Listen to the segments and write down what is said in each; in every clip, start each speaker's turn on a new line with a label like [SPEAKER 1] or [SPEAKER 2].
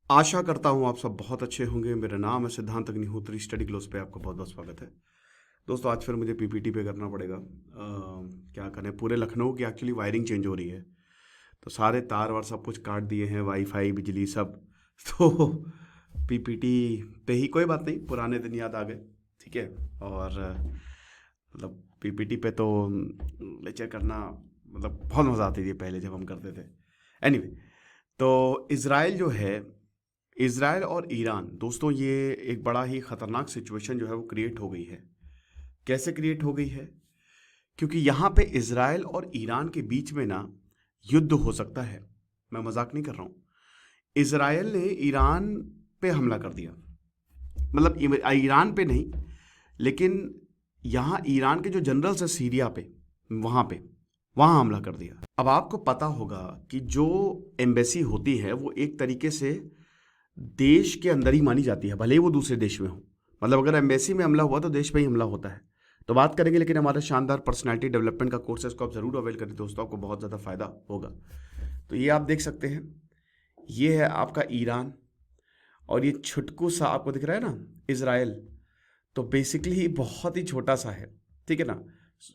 [SPEAKER 1] आशा करता हूँ आप सब बहुत अच्छे होंगे। मेरा नाम है सिद्धांत अग्निहोत्री। स्टडी ग्लोस पे आपका बहुत बहुत स्वागत है। दोस्तों, आज फिर मुझे पीपीटी पे करना पड़ेगा। क्या करें, पूरे लखनऊ की एक्चुअली वायरिंग चेंज हो रही है, तो सारे तार वार सब कुछ काट दिए हैं, वाईफाई बिजली सब। तो पीपीटी पे ही कोई बात नहीं, पुराने दिन याद आ गए। ठीक है। और मतलब पीपीटी पे तो लेक्चर करना मतलब बहुत मज़ा आती थी पहले जब हम करते थे। एनीवे, तो इज़राइल जो है, इज़राइल और ईरान, दोस्तों ये एक बड़ा ही ख़तरनाक सिचुएशन जो है वो क्रिएट हो गई है। कैसे क्रिएट हो गई है? क्योंकि यहाँ पे इज़राइल और ईरान के बीच में ना युद्ध हो सकता है। मैं मजाक नहीं कर रहा हूँ। इज़राइल ने ईरान पे हमला कर दिया, मतलब ईरान पे नहीं, लेकिन यहाँ ईरान के जो जनरल्स है सीरिया पे, वहाँ हमला कर दिया। अब आपको पता होगा कि जो एम्बेसी होती है वो एक तरीके से देश के अंदर ही मानी जाती है, भले ही वो दूसरे देश में हो। मतलब अगर एम्बेसी में हमला हुआ तो देश में ही हमला होता है। तो बात करेंगे, लेकिन हमारा शानदार पर्सनालिटी डेवलपमेंट का कोर्स है, इसको आप ज़रूर अवेल करें दोस्तों, आपको बहुत ज़्यादा फायदा होगा। तो ये आप देख सकते हैं, ये है आपका ईरान, और ये छुटकू सा आपको दिख रहा है ना इज़राइल। तो बेसिकली बहुत ही छोटा सा है, ठीक है ना,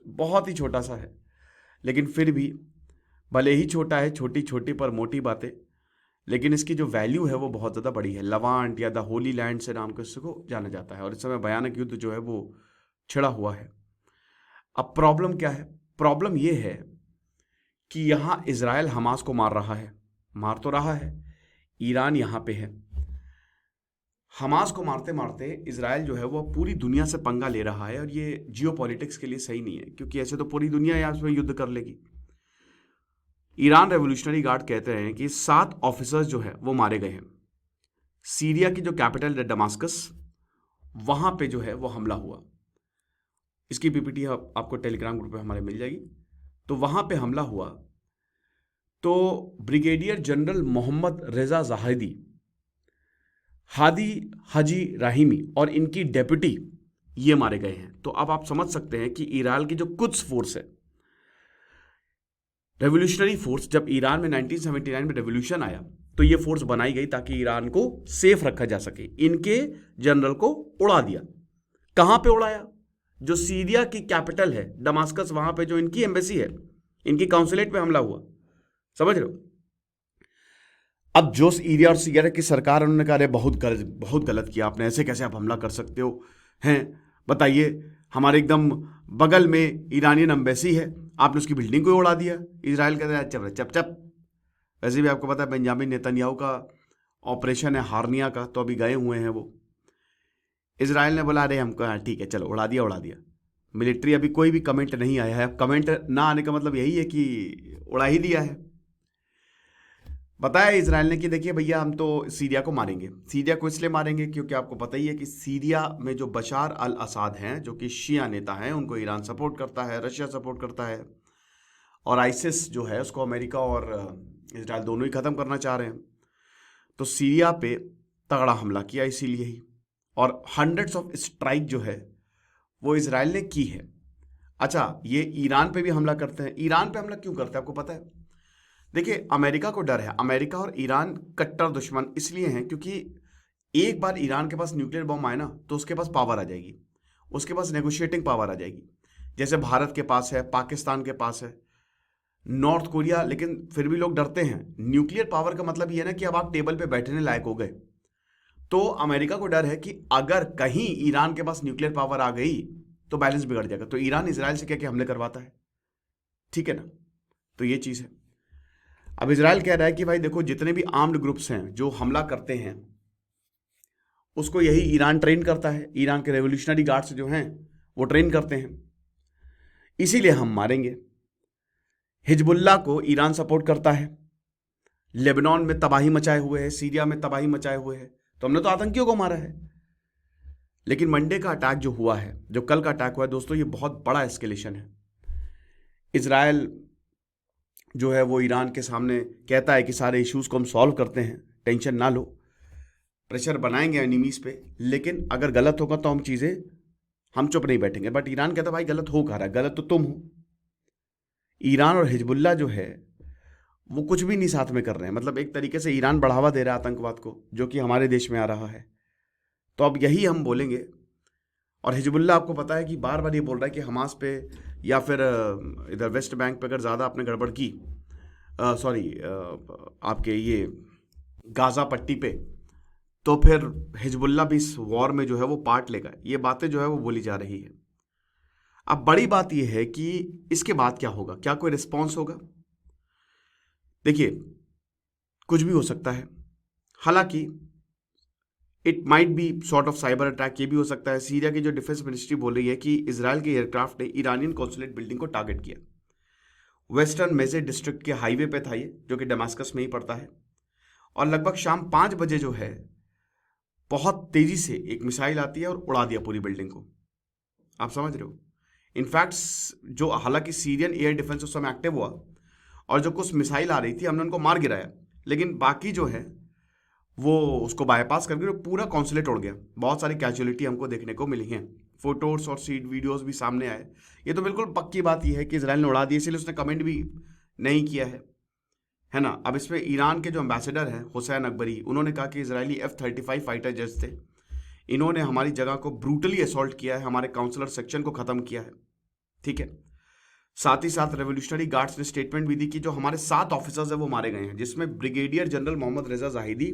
[SPEAKER 1] बहुत ही छोटा सा है। लेकिन फिर भी भले ही छोटा है, छोटी छोटी पर मोटी बातें, लेकिन इसकी जो वैल्यू है वो बहुत ज़्यादा बड़ी है। लवांट या द होली लैंड से नाम को इसको जाना जाता है, और इस समय भयानक युद्ध जो है वो छिड़ा हुआ है। अब प्रॉब्लम क्या है? प्रॉब्लम ये है कि यहाँ इज़राइल हमास को मार रहा है, मार तो रहा है। ईरान यहाँ पे है। हमास को मारते मारते इज़राइल जो है वो पूरी दुनिया से पंगा ले रहा है, और ये जियो पॉलिटिक्स के लिए सही नहीं है, क्योंकि ऐसे तो पूरी दुनिया यहाँ पे युद्ध कर लेगी। ईरान रेवोल्यूशनरी गार्ड कहते हैं कि 7 ऑफिसर्स जो है वो मारे गए हैं। सीरिया की जो कैपिटल है दमास्कस, वहां पे जो है वो हमला हुआ। इसकी पीपीटी आपको टेलीग्राम ग्रुप पे हमारे मिल जाएगी। तो वहां पे हमला हुआ, तो ब्रिगेडियर जनरल मोहम्मद रेजा जाहिदी, हादी हाजी राहिमी और इनकी डेप्यूटी ये मारे गए हैं। तो अब आप समझ सकते हैं कि ईरान की जो कुद्स फोर्स है, रेवोल्यूशनरी फोर्स, जब ईरान में 1979 में रेवोल्यूशन आया तो ये फोर्स बनाई गई ताकि ईरान को सेफ रखा जा सके। इनके जनरल को उड़ा दिया। कहां पे उड़ाया? जो सीरिया की कैपिटल है दमास्कस, वहां पे जो इनकी एम्बेसी है, इनकी काउंसुलेट पे हमला हुआ। समझ रहे हो? अब जो सीरिया और सीरिया की सरकार, उन्होंने कहा अरे बहुत गलत किया आपने, ऐसे कैसे आप हमला कर सकते हो हैं, बताइए, हमारे एकदम बगल में ईरानियन एम्बेसी है, आपने उसकी बिल्डिंग को उड़ा दिया। इजराइल कहते हैं चप चप चप। वैसे भी आपको पता है बेंजामिन नेतन्याहू का ऑपरेशन है हार्निया का, तो अभी गए हुए हैं वो। इजराइल ने बोला अरे हमको, हाँ ठीक है चलो, उड़ा दिया उड़ा दिया। मिलिट्री अभी कोई भी कमेंट नहीं आया है। कमेंट ना आने का मतलब यही है कि उड़ा ही दिया है। बताया इजराइल ने कि देखिए भैया, हम तो सीरिया को मारेंगे। सीरिया को इसलिए मारेंगे क्योंकि आपको पता ही है कि सीरिया में जो बशार अल असाद हैं, जो कि शिया नेता हैं, उनको ईरान सपोर्ट करता है, रशिया सपोर्ट करता है, और आइसिस जो है उसको अमेरिका और इजराइल दोनों ही ख़त्म करना चाह रहे हैं। तो सीरिया पे तगड़ा हमला किया इसीलिए ही, और हंड्रेड्स ऑफ स्ट्राइक जो है वो इजराइल ने की है। अच्छा, ये ईरान पे भी हमला करते हैं। ईरान पे हमला क्यों करते हैं आपको पता है? देखिए, अमेरिका को डर है। अमेरिका और ईरान कट्टर दुश्मन इसलिए हैं क्योंकि एक बार ईरान के पास न्यूक्लियर बॉम्ब आए ना तो उसके पास पावर आ जाएगी, उसके पास नेगोशिएटिंग पावर आ जाएगी। जैसे भारत के पास है, पाकिस्तान के पास है, नॉर्थ कोरिया, लेकिन फिर भी लोग डरते हैं। न्यूक्लियर पावर का मतलब ये है ना कि अब आप टेबल पे बैठने लायक हो गए। तो अमेरिका को डर है कि अगर कहीं ईरान के पास न्यूक्लियर पावर आ गई तो बैलेंस बिगड़ जाएगा। तो ईरान इजराइल से क्या क्या हमले करवाता है, ठीक है ना। तो ये चीज़ है। अब इजराइल कह रहा है कि भाई देखो, जितने भी आर्म्ड ग्रुप्स हैं जो हमला करते हैं उसको यही ईरान ट्रेन करता है। ईरान के रेवोल्यूशनरी गार्ड्स जो हैं वो ट्रेन करते हैं, इसीलिए हम मारेंगे। हिजबुल्ला को ईरान सपोर्ट करता है, लेबनान में तबाही मचाए हुए है, सीरिया में तबाही मचाए हुए है, तो हमने तो आतंकियों को मारा है। लेकिन मंडे का अटैक जो हुआ है, जो कल का अटैक हुआ है दोस्तों, ये बहुत बड़ा एस्केलेशन है। इजराइल जो है वो ईरान के सामने कहता है कि सारे इश्यूज को हम सॉल्व करते हैं, टेंशन ना लो, प्रेशर बनाएंगे एनिमीज पे, लेकिन अगर गलत होगा तो हम चुप नहीं बैठेंगे। बट ईरान कहता भाई गलत हो कह रहा है, गलत तो तुम हो। ईरान और हिजबुल्ला जो है वो कुछ भी नहीं साथ में कर रहे हैं। मतलब एक तरीके से ईरान बढ़ावा दे रहा है आतंकवाद को, जो कि हमारे देश में आ रहा है। तो अब यही हम बोलेंगे। और हिजबुल्लाह आपको पता है कि बार बार ये बोल रहा है कि हमास पे या फिर इधर वेस्ट बैंक पे अगर ज़्यादा आपने गड़बड़ की, सॉरी आपके ये गाज़ा पट्टी पे, तो फिर हिजबुल्लाह भी इस वॉर में जो है वो पार्ट लेगा। ये बातें जो है वो बोली जा रही है। अब बड़ी बात ये है कि इसके बाद क्या होगा, क्या कोई रिस्पॉन्स होगा? देखिए, कुछ भी हो सकता है। हालांकि it might be sort of cyber attack, ये भी हो सकता है। सीरिया की जो डिफेंस मिनिस्ट्री बोल रही है कि इजराइल के एयरक्राफ्ट ने ईरानियन कॉन्सुलेट बिल्डिंग को टारगेट किया। वेस्टर्न मेजे डिस्ट्रिक्ट के हाईवे पे था ये, जो कि डमास्कस में ही पड़ता है। और लगभग शाम 5 बजे जो है बहुत तेजी से एक मिसाइल आती है और उड़ा दिया पूरी बिल्डिंग को। आप समझ रहे हो? इनफैक्ट जो, हालांकि सीरियन एयर डिफेंस उस समय एक्टिव हुआ और जो कुछ मिसाइल आ रही थी हमने उनको मार गिराया, लेकिन बाकी जो है वो उसको बाईपास करके पूरा कॉन्सुलेट उड़ गया। बहुत सारी कैजुअलिटी हमको देखने को मिली हैं। फोटोज और सीड वीडियोस भी सामने आए। ये तो बिल्कुल पक्की बात यह है कि इजराइल ने उड़ा दी, इसलिए उसने कमेंट भी नहीं किया है ना। अब इसमें ईरान के जो एम्बेसडर हैं हुसैन अकबरी, उन्होंने कहा कि इजरायली F-35 फाइटर जेट्स थे, इन्होंने हमारी जगह को ब्रूटली असॉल्ट किया है, हमारे काउंसलर सेक्शन को खत्म किया है। ठीक है। साथ ही साथ रेवोल्यूशनरी गार्ड्स ने स्टेटमेंट भी दी कि जो हमारे 7 ऑफिसर्स हैं वो मारे गए हैं, जिसमें ब्रिगेडियर जनरल मोहम्मद रेजा जाहिदी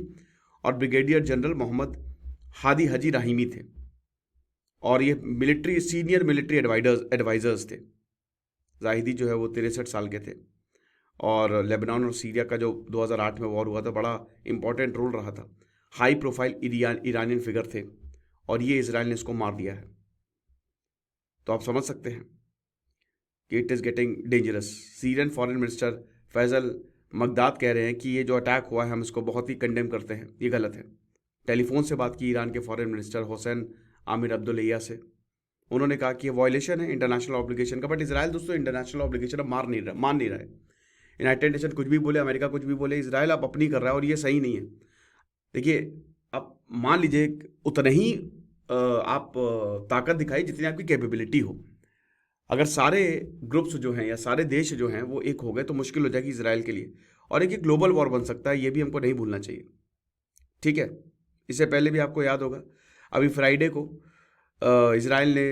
[SPEAKER 1] और ब्रिगेडियर जनरल मोहम्मद हादी हजी राहिमी थे। और ये सीनियर मिलिट्री एडवाइजर्स थे। जाहिदी जो है वो 63 साल के थे और लेबनान और सीरिया का जो 2008 में वॉर हुआ था बड़ा इंपॉर्टेंट रोल रहा था। हाई प्रोफाइल ईरानियन फिगर थे और ये इजराइल ने इसको मार दिया है। तो आप समझ सकते हैं कि it is getting dangerous. Syrian foreign minister Faisal Mekdad कह रहे हैं कि ये जो अटैक हुआ है हम इसको बहुत ही कंडेम करते हैं, ये गलत है। टेलीफोन से बात की ईरान के फॉरेन मिनिस्टर हुसैन आमिर अब्दुल्लाहिया से, उन्होंने कहा कि ये वायलेशन है इंटरनेशनल ऑब्लिगेशन का। बट इजराइल दोस्तों इंटरनेशनल ऑब्लिगेशन अब मान नहीं रहा है। यूनाइटेड नेशन कुछ भी बोले, अमेरिका कुछ भी बोले, इजराइल अब अपनी कर रहा है और ये सही नहीं है। देखिए, अब मान लीजिए उतना ही आप ताकत दिखाई जितनी आपकी कैपेबिलिटी हो। अगर सारे ग्रुप्स जो हैं या सारे देश जो हैं वो एक हो गए तो मुश्किल हो जाएगी इजराइल के लिए, और एक ग्लोबल वॉर बन सकता है। ये भी हमको नहीं भूलना चाहिए। ठीक है। इससे पहले भी आपको याद होगा अभी फ्राइडे को इजराइल ने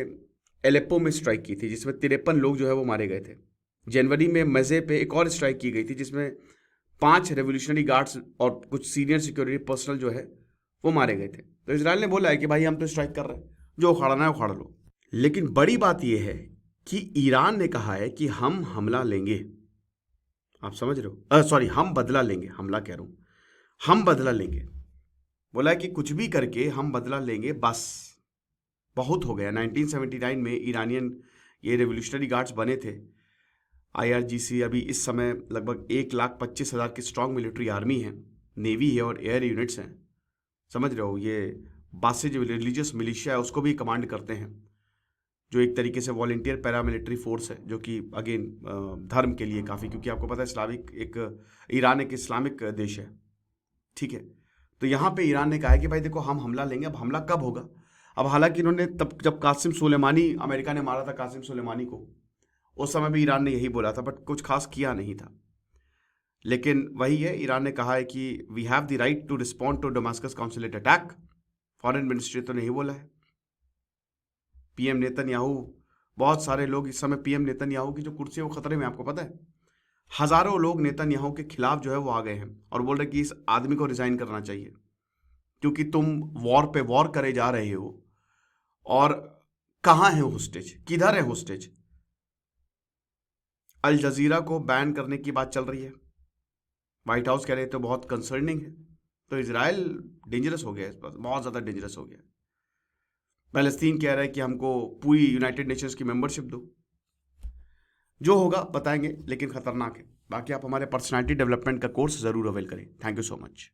[SPEAKER 1] एलेप्पो में स्ट्राइक की थी, जिसमें 53 लोग जो है वो मारे गए थे। जनवरी में मज़े पे एक और स्ट्राइक की गई थी, जिसमें 5 रेवोल्यूशनरी गार्ड्स और कुछ सीनियर सिक्योरिटी पर्सनल जो है वो मारे गए थे। तो इजराइल ने बोला है कि भाई हम तो स्ट्राइक कर रहे हैं, जो उखाड़ना है उखाड़ लो। लेकिन बड़ी बात यह है कि ईरान ने कहा है कि हम हमला लेंगे। आप समझ रहे हो? सॉरी, हम बदला लेंगे, हमला कह रहा हूं, हम बदला लेंगे। बोला है कि कुछ भी करके हम बदला लेंगे, बस बहुत हो गया। 1979 में ईरानियन ये रेवोल्यूशनरी गार्ड्स बने थे। IRGC अभी इस समय लगभग 1,25,000 की स्ट्रॉन्ग मिलिट्री आर्मी है, नेवी है और एयर यूनिट्स हैं। समझ रहे हो? ये बासिज जो रिलीजियस मिलिशिया है उसको भी कमांड करते हैं, जो एक तरीके से वॉलंटियर पैरामिलिट्री फोर्स है, जो कि अगेन धर्म के लिए काफ़ी, क्योंकि आपको पता है ईरान एक इस्लामिक देश है। ठीक है। तो यहाँ पे ईरान ने कहा है कि भाई देखो हम हमला लेंगे। अब हमला कब होगा? अब हालांकि इन्होंने तब जब कासिम सुलेमानी, अमेरिका ने मारा था कासिम सुलेमानी को, उस समय भी ईरान ने यही बोला था, बट कुछ खास किया नहीं था। लेकिन वही है, ईरान ने कहा है कि we have the right to respond to Damascus consulate attack. Foreign ministry तो नहीं बोला है। PM नेतन्याहू, बहुत सारे लोग इस समय PM नेतन्याहू की जो कुर्सी है वो खतरे में, आपको पता है। हजारों लोग नेतन्याहू के खिलाफ जो है वो आ गए हैं और बोल रहे कि इस आदमी को रिजाइन करना चाहिए, क्योंकि तुम वॉर पे वॉर करे जा रहे हो। और कहाँ है होस्टेज? किधर है होस्टेज? अल जजीरा को बैन करने की बात चल रही है, व्हाइट हाउस कह रहे तो बहुत कंसर्निंग है। तो इजराइल डेंजरस हो गया, इस पर बहुत ज़्यादा डेंजरस हो गया। पैलेस्तीन कह रहा है कि हमको पूरी यूनाइटेड नेशंस की मेंबरशिप दो। जो होगा बताएंगे, लेकिन खतरनाक है। बाकी आप हमारे पर्सनालिटी डेवलपमेंट का कोर्स ज़रूर अवेल करें। Thank you so much.